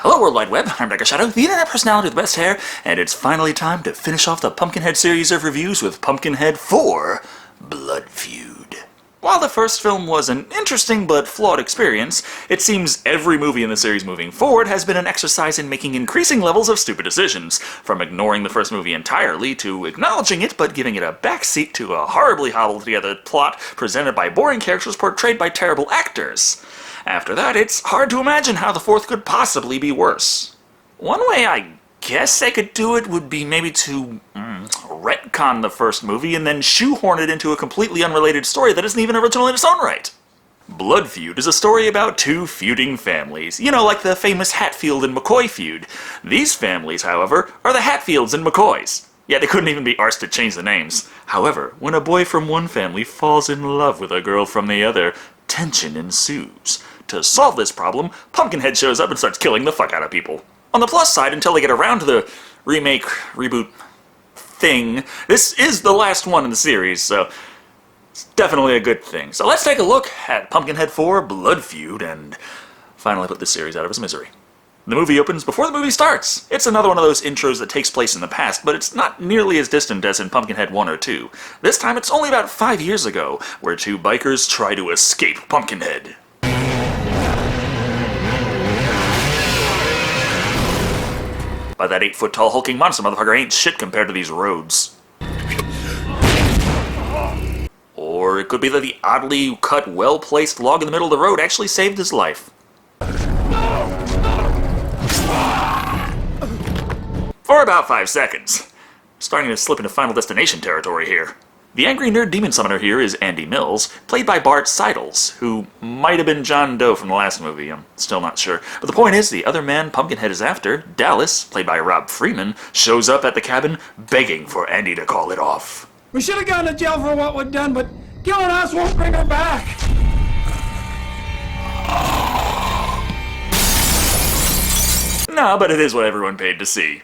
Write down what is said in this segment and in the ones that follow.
Hello World Wide Web, I'm Dr. Shado, the internet personality with the best hair, and it's finally time to finish off the Pumpkinhead series of reviews with Pumpkinhead 4, Blood Feud. While the first film was an interesting but flawed experience, it seems every movie in the series moving forward has been an exercise in making increasing levels of stupid decisions, from ignoring the first movie entirely to acknowledging it but giving it a backseat to a horribly hobbled together plot presented by boring characters portrayed by terrible actors. After that, it's hard to imagine how the fourth could possibly be worse. One way I guess they could do it would be maybe to retcon the first movie and then shoehorn it into a completely unrelated story that isn't even original in its own right. Blood Feud is a story about two feuding families, you know, like the famous Hatfield and McCoy feud. These families, however, are the Hatfields and McCoys. Yeah, they couldn't even be arsed to change the names. However, when a boy from one family falls in love with a girl from the other, tension ensues. To solve this problem, Pumpkinhead shows up and starts killing the fuck out of people. On the plus side, until they get around to the reboot thing, this is the last one in the series, so it's definitely a good thing. So let's take a look at Pumpkinhead 4 Blood Feud and finally put this series out of its misery. The movie opens before the movie starts. It's another one of those intros that takes place in the past, but it's not nearly as distant as in Pumpkinhead 1 or 2. This time it's only about 5 years ago, where two bikers try to escape Pumpkinhead. By that 8-foot-tall hulking monster motherfucker ain't shit compared to these roads. Or it could be that the oddly cut, well-placed log in the middle of the road actually saved his life. For about 5 seconds. Starting to slip into Final Destination territory here. The angry nerd demon summoner here is Andy Mills, played by Bart Seidels, who might have been John Doe from the last movie, I'm still not sure. But the point is, the other man Pumpkinhead is after, Dallas, played by Rob Freeman, shows up at the cabin begging for Andy to call it off. We should have gone to jail for what we've done, but killing us won't bring her back. Nah, but it is what everyone paid to see.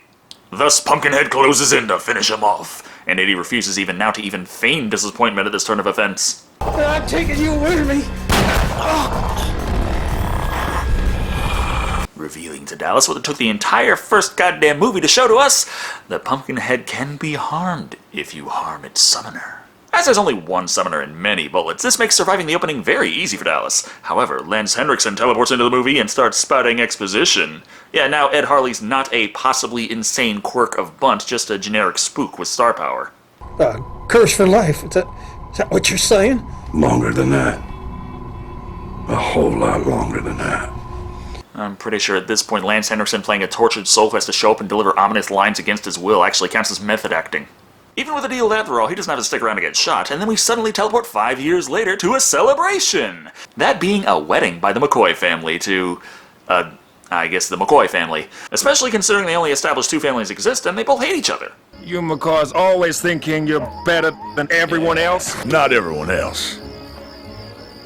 Thus, Pumpkinhead closes in to finish him off, and Eddie refuses even now to even feign disappointment at this turn of events. I'm taking you with me. Revealing to Dallas what it took the entire first goddamn movie to show to us, that Pumpkinhead can be harmed if you harm its summoner. As there's only one summoner and many bullets, this makes surviving the opening very easy for Dallas. However, Lance Henriksen teleports into the movie and starts spouting exposition. Yeah, now Ed Harley's not a possibly insane quirk of Bunt, just a generic spook with star power. Curse for life. Is that what you're saying? Longer than that. A whole lot longer than that. I'm pretty sure at this point Lance Henriksen playing a tortured soul who has to show up and deliver ominous lines against his will actually counts as method acting. Even with a deal with Adderall, he doesn't have to stick around to get shot, and then we suddenly teleport 5 years later to a celebration! That being a wedding by the McCoy family to, I guess the McCoy family. Especially considering they only established two families exist and they both hate each other. You McCoys always thinking you're better than everyone else? Not everyone else.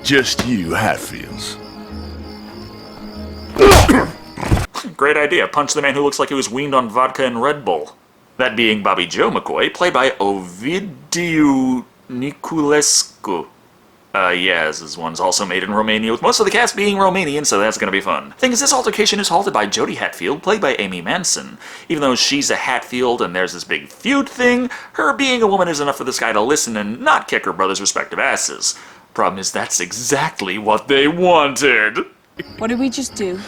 Just you Hatfields. Great idea, punch the man who looks like he was weaned on vodka and Red Bull. That being Bobby Joe McCoy, played by Ovidiu Niculescu. Yes, this one's also made in Romania, with most of the cast being Romanian, so that's gonna be fun. Thing is, this altercation is halted by Jodie Hatfield, played by Amy Manson. Even though she's a Hatfield and there's this big feud thing, her being a woman is enough for this guy to listen and not kick her brother's respective asses. Problem is, that's exactly what they wanted! What did we just do?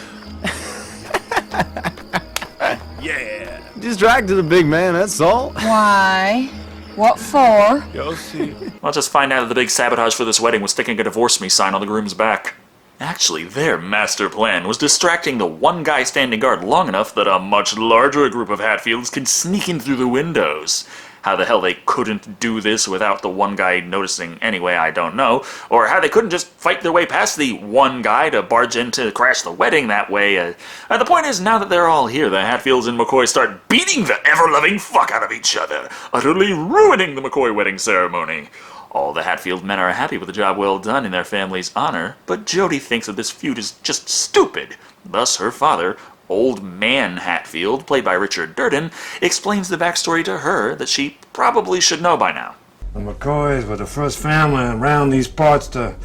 Yeah. Just dragged to the big man, that's all. Why? What for? You'll see. I'll just find out that the big sabotage for this wedding was sticking a divorce me sign on the groom's back. Actually, their master plan was distracting the one guy standing guard long enough that a much larger group of Hatfields could sneak in through the windows. How the hell they couldn't do this without the one guy noticing anyway, I don't know. Or how they couldn't just fight their way past the one guy to barge in to crash the wedding that way. The point is, now that they're all here, the Hatfields and McCoy start beating the ever-loving fuck out of each other, utterly ruining the McCoy wedding ceremony. All the Hatfield men are happy with the job well done in their family's honor, but Jodie thinks that this feud is just stupid. Thus, her father, Old Man Hatfield, played by Richard Durden, explains the backstory to her that she probably should know by now. The McCoys were the first family around these parts to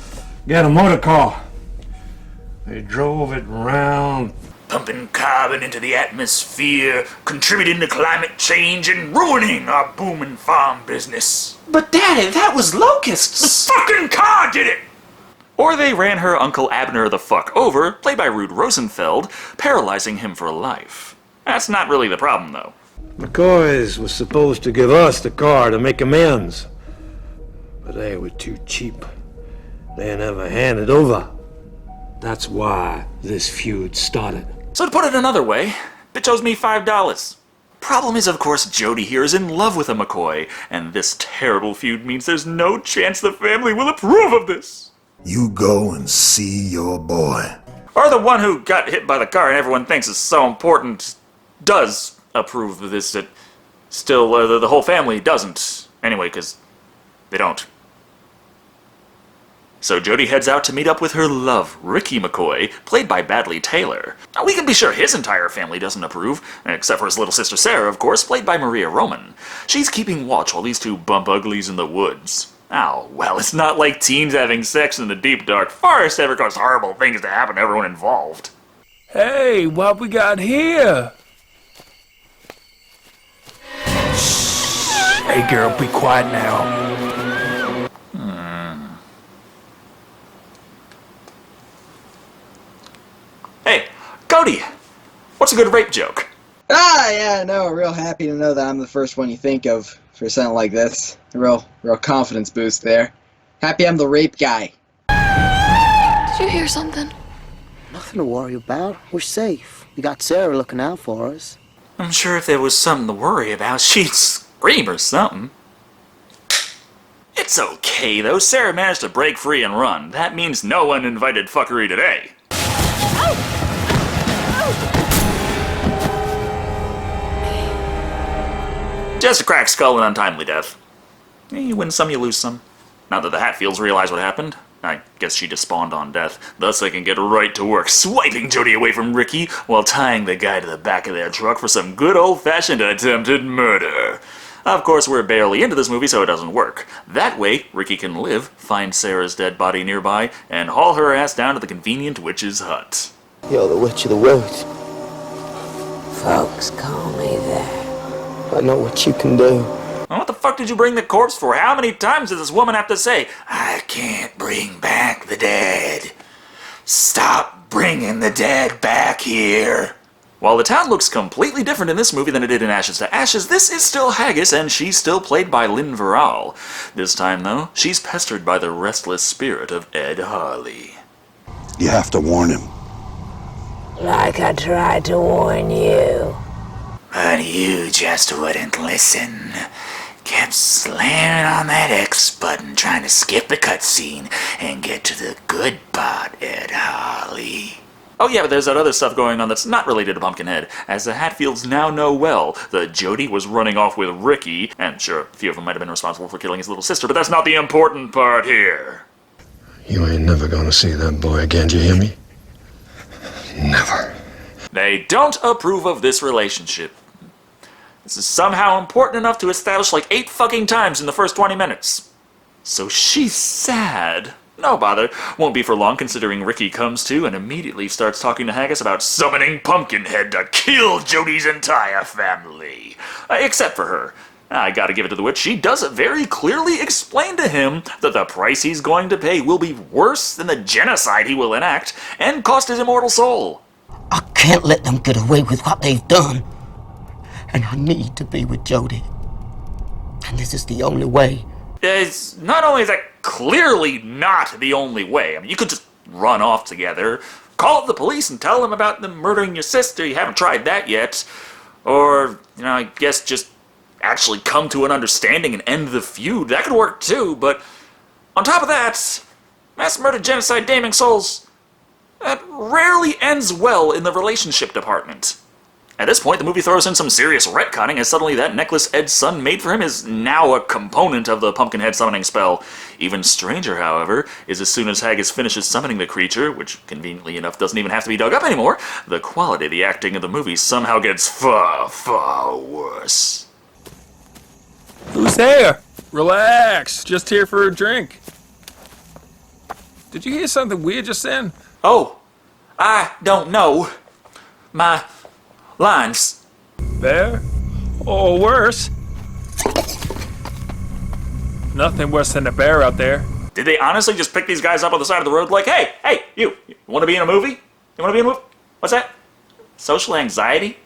get a motor car. They drove it around Pump dumping carbon into the atmosphere, contributing to climate change and ruining our booming farm business. But Daddy, that was locusts! The fucking car did it! Or they ran her Uncle Abner the fuck over, played by Rude Rosenfeld, paralyzing him for life. That's not really the problem, though. McCoys was supposed to give us the car to make amends. But they were too cheap. They never handed over. That's why this feud started. So to put it another way, bitch owes me $5. Problem is, of course, Jody here is in love with a McCoy, and this terrible feud means there's no chance the family will approve of this. You go and see your boy. Or the one who got hit by the car and everyone thinks is so important does approve of this, that still the whole family doesn't. Anyway, because they don't. So Jody heads out to meet up with her love, Ricky McCoy, played by Badley Taylor. Now, we can be sure his entire family doesn't approve, except for his little sister Sarah, of course, played by Maria Roman. She's keeping watch while these two bump uglies in the woods. Oh, well, it's not like teens having sex in the deep dark forest ever caused horrible things to happen to everyone involved. Hey, what we got here? Shh. Hey, girl, be quiet now. Hey, Cody, what's a good rape joke? Yeah, no, real happy to know that I'm the first one you think of for something like this. A real confidence boost there. Happy I'm the rape guy. Did you hear something? Nothing to worry about. We're safe. We got Sarah looking out for us. I'm sure if there was something to worry about, she'd scream or something. It's okay, though. Sarah managed to break free and run. That means no one invited fuckery today. Just a cracked skull and untimely death. You win some, you lose some. Now that the Hatfields realize what happened, I guess she just spawned on death. Thus they can get right to work swiping Jody away from Ricky while tying the guy to the back of their truck for some good old-fashioned attempted murder. Of course, we're barely into this movie, so it doesn't work. That way, Ricky can live, find Sarah's dead body nearby, and haul her ass down to the convenient witch's hut. You're the witch of the woods. Folks call me that. I know what you can do. Well, what the fuck did you bring the corpse for? How many times does this woman have to say, I can't bring back the dead. Stop bringing the dead back here. While the town looks completely different in this movie than it did in Ashes to Ashes, this is still Haggis, and she's still played by Lynn Verral. This time, though, she's pestered by the restless spirit of Ed Harley. You have to warn him. Like I tried to warn you. But you just wouldn't listen. Kept slamming on that X button, trying to skip the cutscene and get to the good part, Ed Harley. Oh yeah, but there's that other stuff going on that's not related to Pumpkinhead. As the Hatfields now know well, that Jody was running off with Ricky, and sure, a few of them might have been responsible for killing his little sister, but that's not the important part here. You ain't never gonna see that boy again, do you hear me? Never. They don't approve of this relationship. This is somehow important enough to establish like 8 fucking times in the first 20 minutes. So she's sad. No bother. Won't be for long considering Ricky comes to and immediately starts talking to Haggis about summoning Pumpkinhead to kill Jody's entire family. Except for her. I gotta give it to the witch. She does very clearly explain to him that the price he's going to pay will be worse than the genocide he will enact and cost his immortal soul. I can't let them get away with what they've done. And I need to be with Jody. And this is the only way. It's not only is that clearly not the only way. I mean, you could just run off together, call up the police and tell them about them murdering your sister. You haven't tried that yet. Or, I guess just actually come to an understanding and end the feud. That could work too, but on top of that, mass murder, genocide, damning souls, that rarely ends well in the relationship department. At this point, the movie throws in some serious retconning as suddenly that necklace Ed's son made for him is now a component of the Pumpkinhead summoning spell. Even stranger, however, is as soon as Haggis finishes summoning the creature, which conveniently enough doesn't even have to be dug up anymore, the quality of the acting of the movie somehow gets far, far worse. Who's there? Relax. Just here for a drink. Did you hear something weird just then? Oh, I don't know. my lines. Bear? Or worse. Nothing worse than a bear out there. Did they honestly just pick these guys up on the side of the road like, hey, you want to be in a movie? You want to be in a movie? What's that? Social anxiety?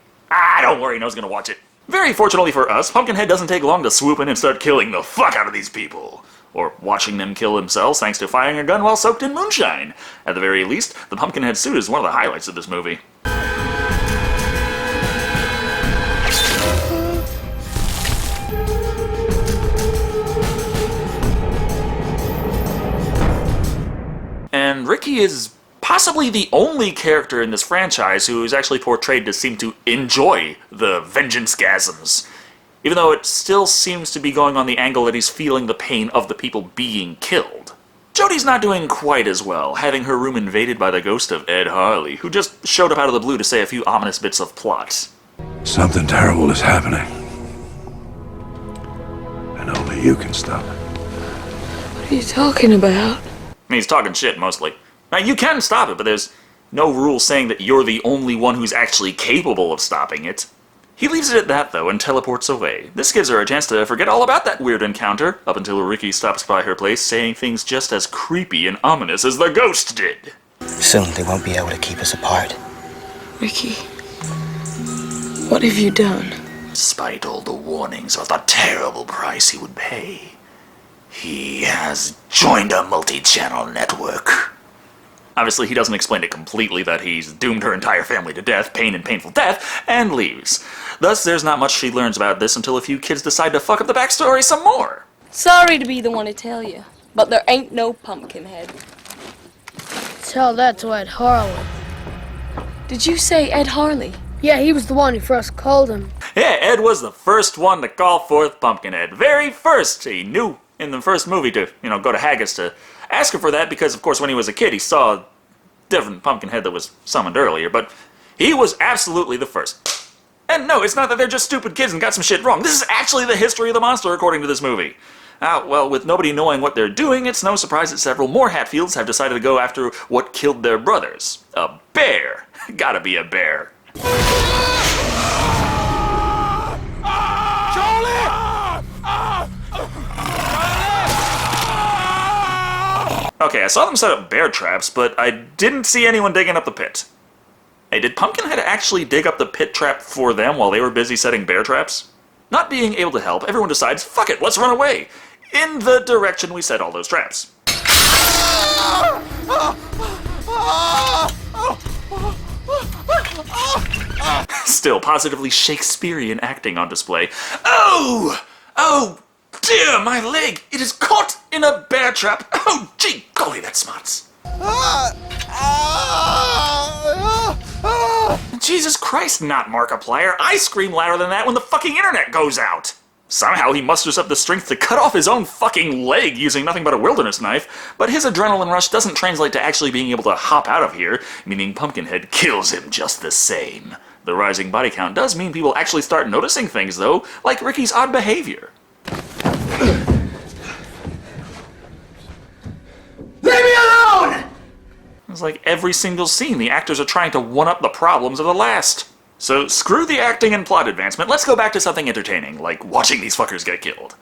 Don't worry, no one's gonna watch it. Very fortunately for us, Pumpkinhead doesn't take long to swoop in and start killing the fuck out of these people. Or watching them kill themselves thanks to firing a gun while soaked in moonshine. At the very least, the Pumpkinhead suit is one of the highlights of this movie. And Ricky is possibly the only character in this franchise who is actually portrayed to seem to enjoy the vengeance-gasms, even though it still seems to be going on the angle that he's feeling the pain of the people being killed. Jodie's not doing quite as well, having her room invaded by the ghost of Ed Harley, who just showed up out of the blue to say a few ominous bits of plot. Something terrible is happening. And only you can stop it. What are you talking about? He's talking shit, mostly. Now, you can stop it, but there's no rule saying that you're the only one who's actually capable of stopping it. He leaves it at that, though, and teleports away. This gives her a chance to forget all about that weird encounter, up until Ricky stops by her place, saying things just as creepy and ominous as the ghost did. Soon they won't be able to keep us apart. Ricky, what have you done? Despite all the warnings of the terrible price he would pay, he has joined a multi-channel network. Obviously, he doesn't explain it completely that he's doomed her entire family to death, pain and painful death, and leaves. Thus, there's not much she learns about this until a few kids decide to fuck up the backstory some more. Sorry to be the one to tell you, but there ain't no Pumpkinhead. Tell that to Ed Harley. Did you say Ed Harley? Yeah, he was the one who first called him. Yeah, Ed was the first one to call forth Pumpkinhead. Very first. He knew in the first movie to, go to Haggis to ask him for that because, of course, when he was a kid, he saw a different Pumpkinhead that was summoned earlier, but he was absolutely the first. And no, it's not that they're just stupid kids and got some shit wrong. This is actually the history of the monster, according to this movie. Well, with nobody knowing what they're doing, it's no surprise that several more Hatfields have decided to go after what killed their brothers. A bear. Gotta be a bear. Okay, I saw them set up bear traps, but I didn't see anyone digging up the pit. Hey, did Pumpkinhead actually dig up the pit trap for them while they were busy setting bear traps? Not being able to help, everyone decides, fuck it, let's run away, in the direction we set all those traps. Still positively Shakespearean acting on display. Oh! Dear, my leg! It is caught in a bear trap! Oh, gee, golly, that smarts. Jesus Christ, not Markiplier. I scream louder than that when the fucking internet goes out. Somehow he musters up the strength to cut off his own fucking leg using nothing but a wilderness knife, but his adrenaline rush doesn't translate to actually being able to hop out of here, meaning Pumpkinhead kills him just the same. The rising body count does mean people actually start noticing things, though, like Ricky's odd behavior. Leave me alone! It's like every single scene, the actors are trying to one-up the problems of the last. So screw the acting and plot advancement, let's go back to something entertaining, like watching these fuckers get killed.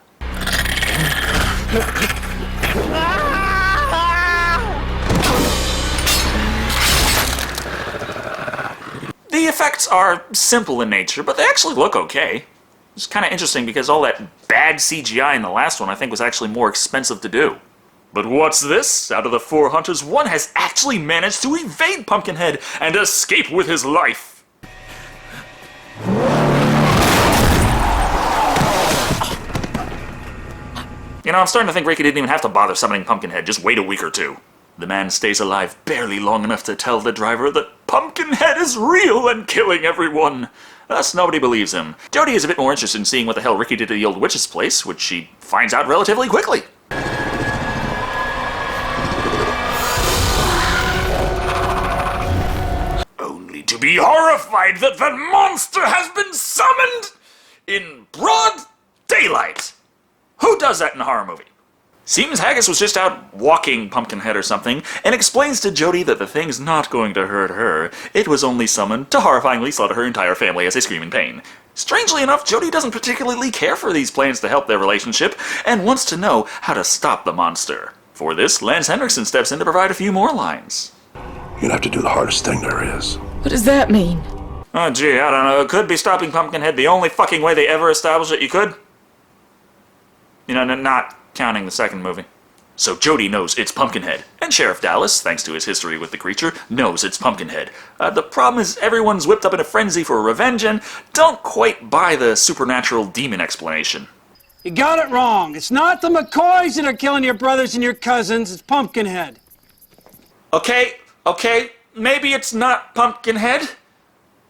The effects are simple in nature, but they actually look okay. It's kind of interesting because all that bad CGI in the last one I think was actually more expensive to do. But what's this? Out of the 4 hunters, one has actually managed to evade Pumpkinhead and escape with his life. I'm starting to think Ricky didn't even have to bother summoning Pumpkinhead, just wait a week or two. The man stays alive barely long enough to tell the driver that Pumpkinhead is real and killing everyone. Thus, nobody believes him. Jodie is a bit more interested in seeing what the hell Ricky did to the old witch's place, which she finds out relatively quickly. Only to be horrified that that monster has been summoned in broad daylight. Who does that in a horror movie? Seems Haggis was just out walking Pumpkinhead or something, and explains to Jody that the thing's not going to hurt her. It was only summoned to horrifyingly slaughter her entire family as they scream in pain. Strangely enough, Jody doesn't particularly care for these plans to help their relationship, and wants to know how to stop the monster. For this, Lance Henriksen steps in to provide a few more lines. You'd have to do the hardest thing there is. What does that mean? Oh gee, I don't know, could be stopping Pumpkinhead the only fucking way they ever established it you could? You know, not counting the second movie. So Jody knows it's Pumpkinhead, and Sheriff Dallas, thanks to his history with the creature, knows it's Pumpkinhead. The problem is everyone's whipped up in a frenzy for revenge and don't quite buy the supernatural demon explanation. You got it wrong. It's not the McCoys that are killing your brothers and your cousins. It's Pumpkinhead. Okay, maybe it's not Pumpkinhead.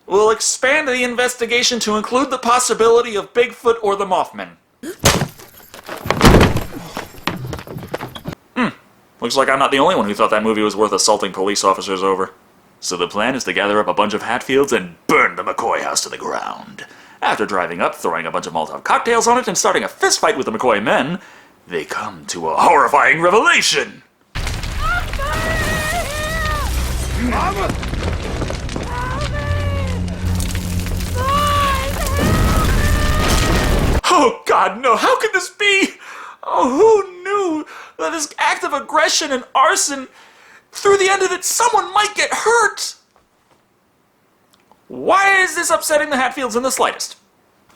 We'll expand the investigation to include the possibility of Bigfoot or the Mothman. Looks like I'm not the only one who thought that movie was worth assaulting police officers over. So the plan is to gather up a bunch of Hatfields and burn the McCoy house to the ground. After driving up, throwing a bunch of Molotov cocktails on it, and starting a fistfight with the McCoy men, they come to a horrifying revelation. Mama! Oh God, no, how could this be? Oh, who knew that this act of aggression and arson, through the end of it, someone might get hurt? Why is this upsetting the Hatfields in the slightest?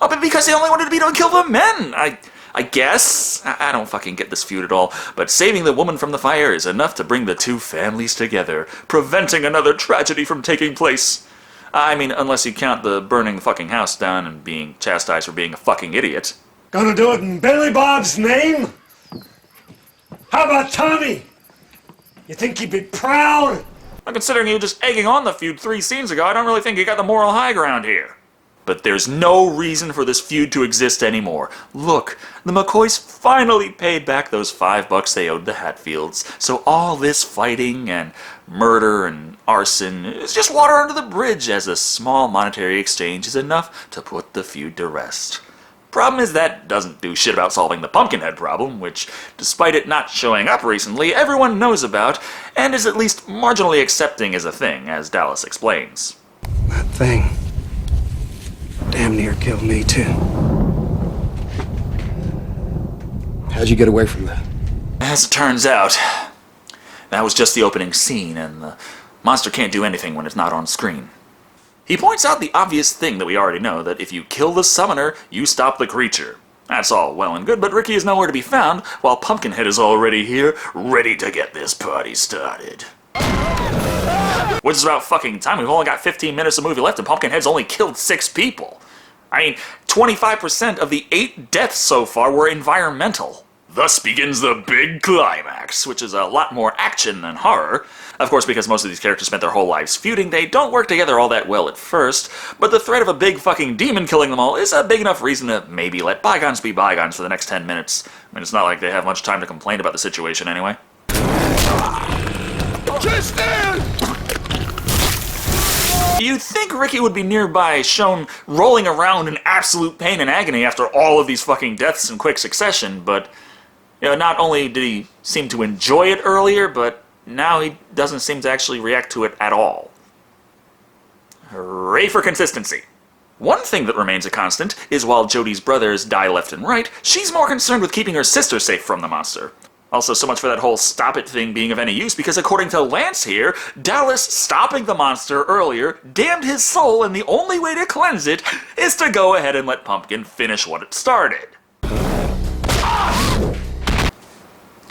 Oh, but because they only wanted to be able to kill the men, I guess. I don't fucking get this feud at all, but saving the woman from the fire is enough to bring the two families together, preventing another tragedy from taking place. I mean, unless you count the burning the fucking house down and being chastised for being a fucking idiot. Gonna do it in Billy Bob's name? How about Tommy? You think he'd be proud? Well, considering you were just egging on the feud 3 scenes ago, I don't really think you got the moral high ground here. But there's no reason for this feud to exist anymore. Look, the McCoys finally paid back those $5 they owed the Hatfields, so all this fighting and murder and arson is just water under the bridge, as a small monetary exchange is enough to put the feud to rest. Problem is that doesn't do shit about solving the Pumpkinhead problem, which, despite it not showing up recently, everyone knows about, and is at least marginally accepting as a thing, as Dallas explains. That thing damn near killed me, too. How'd you get away from that? As it turns out, that was just the opening scene, and the monster can't do anything when it's not on screen. He points out the obvious thing that we already know, that if you kill the summoner, you stop the creature. That's all well and good, but Ricky is nowhere to be found, while Pumpkinhead is already here, ready to get this party started. Which is about fucking time. We've only got 15 minutes of movie left, and Pumpkinhead's only killed 6 people. I mean, 25% of the 8 deaths so far were environmental. Thus begins the big climax, which is a lot more action than horror. Of course, because most of these characters spent their whole lives feuding, they don't work together all that well at first, but the threat of a big fucking demon killing them all is a big enough reason to maybe let bygones be bygones for the next 10 minutes. I mean, it's not like they have much time to complain about the situation anyway. Tristan! You'd think Ricky would be nearby, shown rolling around in absolute pain and agony after all of these fucking deaths in quick succession, but you know, not only did he seem to enjoy it earlier, but now he doesn't seem to actually react to it at all. Hooray for consistency. One thing that remains a constant is while Jody's brothers die left and right, she's more concerned with keeping her sister safe from the monster. Also, so much for that whole stop it thing being of any use, because according to Lance here, Dallas stopping the monster earlier damned his soul, and the only way to cleanse it is to go ahead and let Pumpkin finish what it started.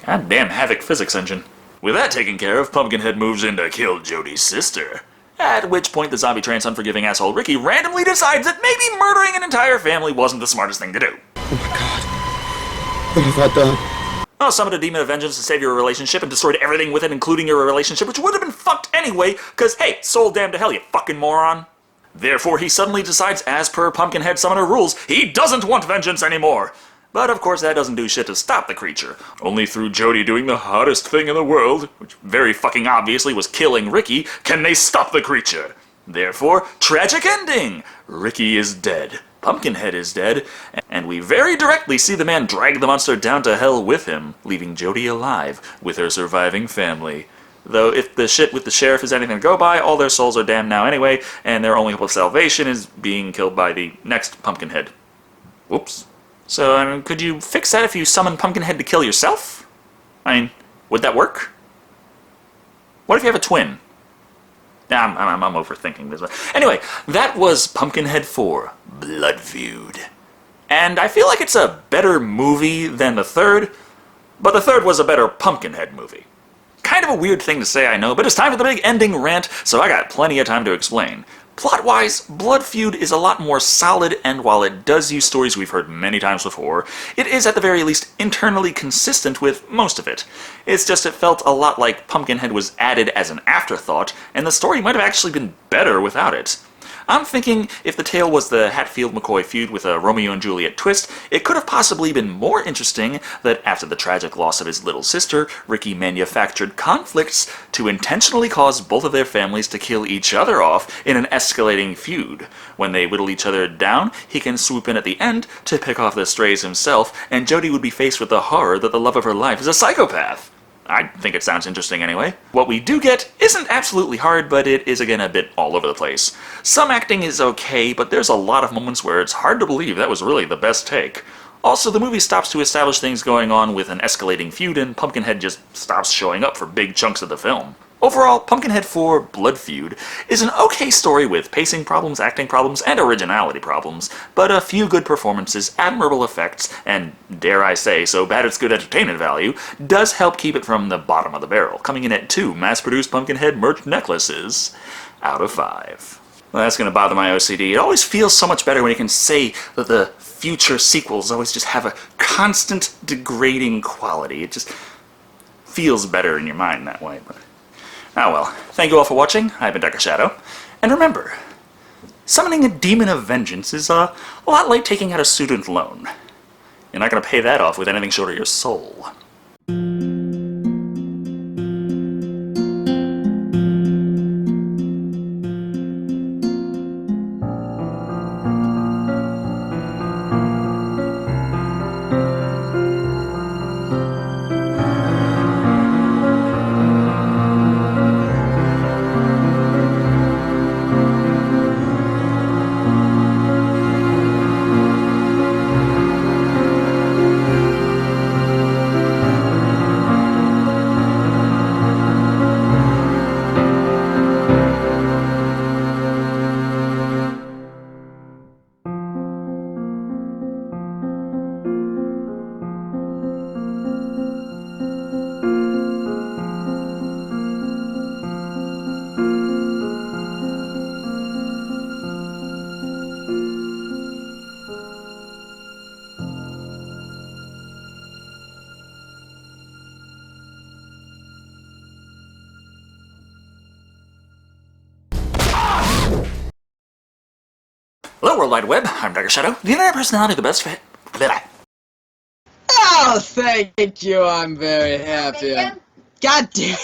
Goddamn Havoc physics engine. With that taken care of, Pumpkinhead moves in to kill Jody's sister. At which point the zombie trance unforgiving asshole Ricky randomly decides that maybe murdering an entire family wasn't the smartest thing to do. Oh my God. What have I done? Well, summoned a demon of vengeance to save your relationship and destroyed everything with it, including your relationship, which would have been fucked anyway, cause hey, soul damned to hell, you fucking moron. Therefore, he suddenly decides, as per Pumpkinhead summoner rules, he doesn't want vengeance anymore. But of course that doesn't do shit to stop the creature. Only through Jody doing the hottest thing in the world, which very fucking obviously was killing Ricky, can they stop the creature. Therefore, tragic ending! Ricky is dead. Pumpkinhead is dead, and we very directly see the man drag the monster down to hell with him, leaving Jody alive with her surviving family. Though if the shit with the sheriff is anything to go by, all their souls are damned now anyway, and their only hope of salvation is being killed by the next Pumpkinhead. Whoops. So, could you fix that if you summon Pumpkinhead to kill yourself? I mean, would that work? What if you have a twin? I'm overthinking this. Anyway, that was Pumpkinhead 4, Blood Feud. And I feel like it's a better movie than the third, but the third was a better Pumpkinhead movie. Kind of a weird thing to say, I know, but it's time for the big ending rant, so I got plenty of time to explain. Plot-wise, Blood Feud is a lot more solid, and while it does use stories we've heard many times before, it is at the very least internally consistent with most of it. It's just it felt a lot like Pumpkinhead was added as an afterthought, and the story might have actually been better without it. I'm thinking if the tale was the Hatfield-McCoy feud with a Romeo and Juliet twist, it could have possibly been more interesting that after the tragic loss of his little sister, Ricky manufactured conflicts to intentionally cause both of their families to kill each other off in an escalating feud. When they whittle each other down, he can swoop in at the end to pick off the strays himself, and Jody would be faced with the horror that the love of her life is a psychopath. I think it sounds interesting anyway. What we do get isn't absolutely hard, but it is again a bit all over the place. Some acting is okay, but there's a lot of moments where it's hard to believe that was really the best take. Also, the movie stops to establish things going on with an escalating feud, and Pumpkinhead just stops showing up for big chunks of the film. Overall, Pumpkinhead 4 Blood Feud is an okay story with pacing problems, acting problems, and originality problems, but a few good performances, admirable effects, and, dare I say, so bad it's good entertainment value, does help keep it from the bottom of the barrel, coming in at 2 mass-produced Pumpkinhead merch necklaces out of 5. Well, that's going to bother my OCD. It always feels so much better when you can say that the future sequels always just have a constant degrading quality. It just feels better in your mind that way, but... Oh well, thank you all for watching. I've been Dr. Shado, and remember, summoning a demon of vengeance is a lot like taking out a student loan. You're not going to pay that off with anything short of your soul. Hello, World Wide Web. I'm Dr. Shado, the internet personality of the best fit. Oh, thank you. I'm very happy. God damn.